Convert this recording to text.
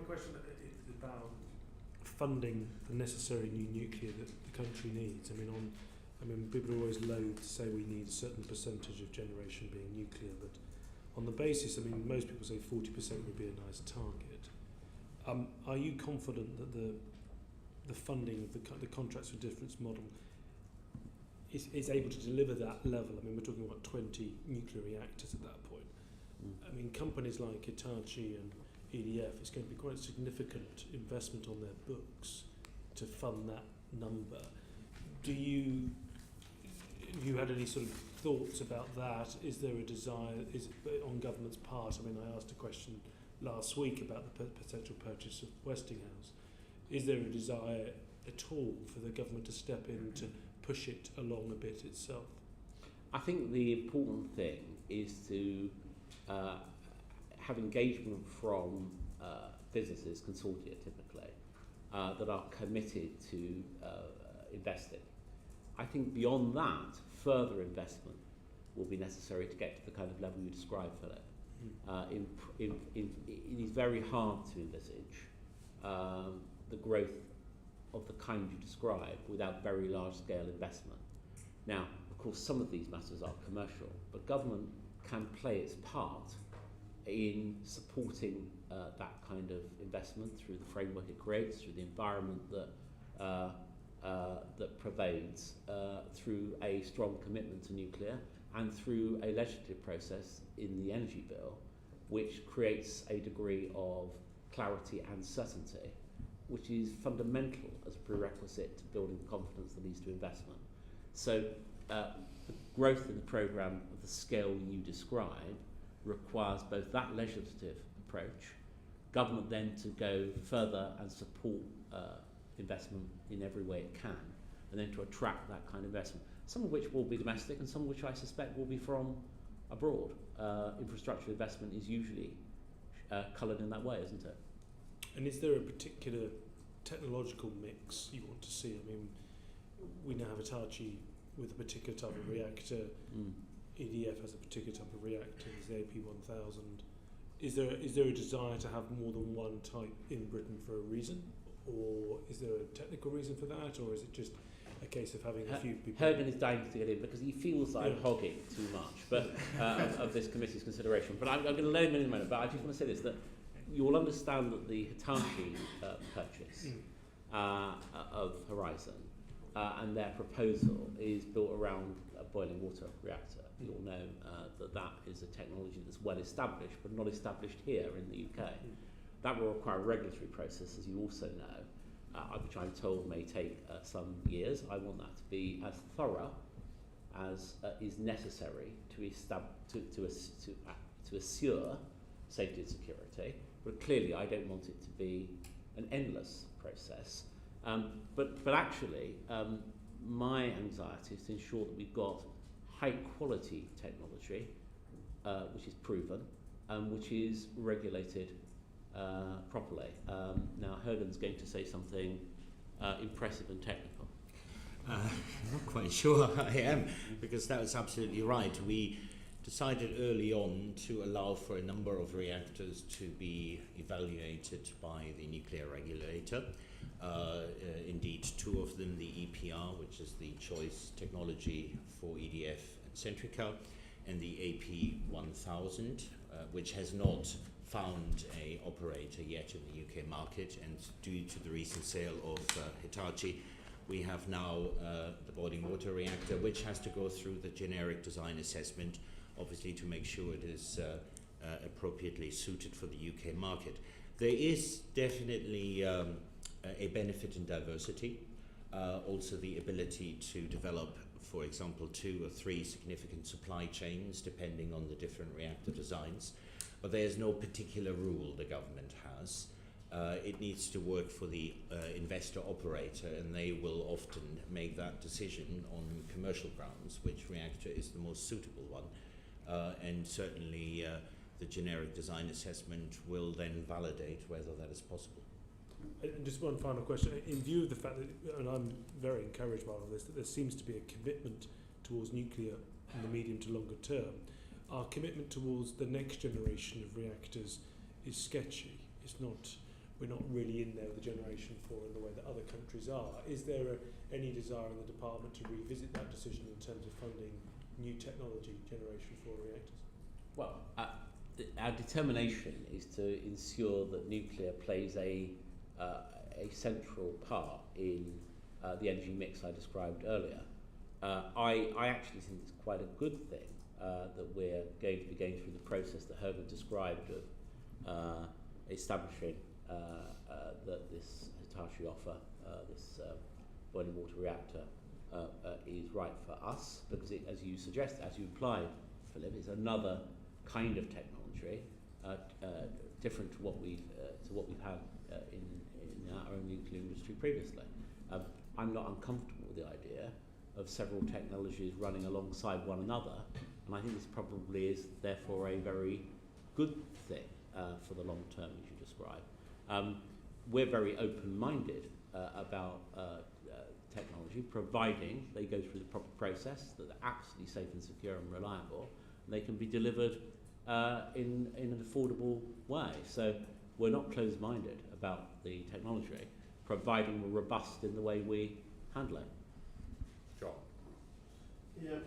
question is about funding the necessary new nuclear that the country needs. I mean, people are always loath to say we need a certain percentage of generation being nuclear, but on the basis, I mean, most people say 40% would be a nice target. Are you confident that the funding of the contracts for difference model is able to deliver that level? I mean, we're talking about 20 nuclear reactors at that point. I mean, companies like Hitachi and EDF, it's going to be quite a significant investment on their books to fund that number. Have you had any sort of thoughts about that? Is there a desire, is it on government's part? I mean, I asked a question last week about the potential purchase of Westinghouse. Is there a desire at all for the government to step in to push it along a bit itself? I think the important thing is to have engagement from businesses, consortia typically, that are committed to investing. I think beyond that, further investment will be necessary to get to the kind of level you described, Philip. It is very hard to envisage the growth of the kind you describe without very large-scale investment. Now, of course, some of these matters are commercial, but government can play its part in supporting that kind of investment through the framework it creates, through the environment that pervades, through a strong commitment to nuclear, and through a legislative process in the energy bill, which creates a degree of clarity and certainty, which is fundamental as a prerequisite to building the confidence that leads to investment. So the growth in the programme of the scale you describe requires both that legislative approach, government then to go further and support investment in every way it can, and then to attract that kind of investment, some of which will be domestic and some of which I suspect will be from abroad. Infrastructure investment is usually coloured in that way, isn't it? And is there a particular technological mix you want to see? I mean, we now have Hitachi with a particular type of reactor. EDF has a particular type of reactor, there's the AP1000. Is there a desire to have more than one type in Britain for a reason? Or is there a technical reason for that? Or is it just a case of having a few people? Hergen is dying to get in because he feels that I'm hogging too much of this committee's consideration. But I'm going to let him in a minute. But I just want to say this, that you will understand that the Hitachi purchase of Horizon and their proposal is built around a boiling water reactor. You all know that is a technology that's well established, but not established here in the UK. That will require a regulatory process, as you also know, which I'm told may take some years. I want that to be as thorough as is necessary to assure safety and security. But clearly, I don't want it to be an endless process. But actually, my anxiety is to ensure that we've got high-quality technology, which is proven, which is regulated properly. Now, Hergen's going to say something impressive and technical. I'm not quite sure I am, because that was absolutely right. We decided early on to allow for a number of reactors to be evaluated by the nuclear regulator. Indeed, two of them, the EPR, which is the choice technology for EDF and Centrica, and the AP1000, which has not found an operator yet in the UK market, and due to the recent sale of Hitachi, we have now the boiling water reactor, which has to go through the generic design assessment, obviously to make sure it is appropriately suited for the UK market. There is definitely a benefit in diversity, also the ability to develop, for example, 2 or 3 significant supply chains depending on the different reactor designs. But there is no particular rule the government has. It needs to work for the investor operator, and they will often make that decision on commercial grounds, which reactor is the most suitable one. And certainly the generic design assessment will then validate whether that is possible. And just one final question. In view of the fact that, and I'm very encouraged by all this, that there seems to be a commitment towards nuclear in the medium to longer term, our commitment towards the next generation of reactors is sketchy. It's not we're not really in there with the generation 4 in the way that other countries are. Is there any desire in the department to revisit that decision in terms of funding new technology, generation 4 reactors? Well, our determination is to ensure that nuclear plays a central part in the energy mix I described earlier. I actually think it's quite a good thing that we're going to be going through the process that Herbert described of establishing that this Hitachi offer, this boiling water reactor, is right for us, because it, as you suggest, as you implied, Philip, it's another kind of technology, different to what we've had in our own nuclear industry previously. I'm not uncomfortable with the idea of several technologies running alongside one another, and I think this probably is therefore a very good thing for the long term, as you describe. We're very open-minded about technology, providing they go through the proper process, that they're absolutely safe and secure and reliable, and they can be delivered in an affordable way. So we're not closed-minded about the technology, providing we're robust in the way we handle it. John. Yeah.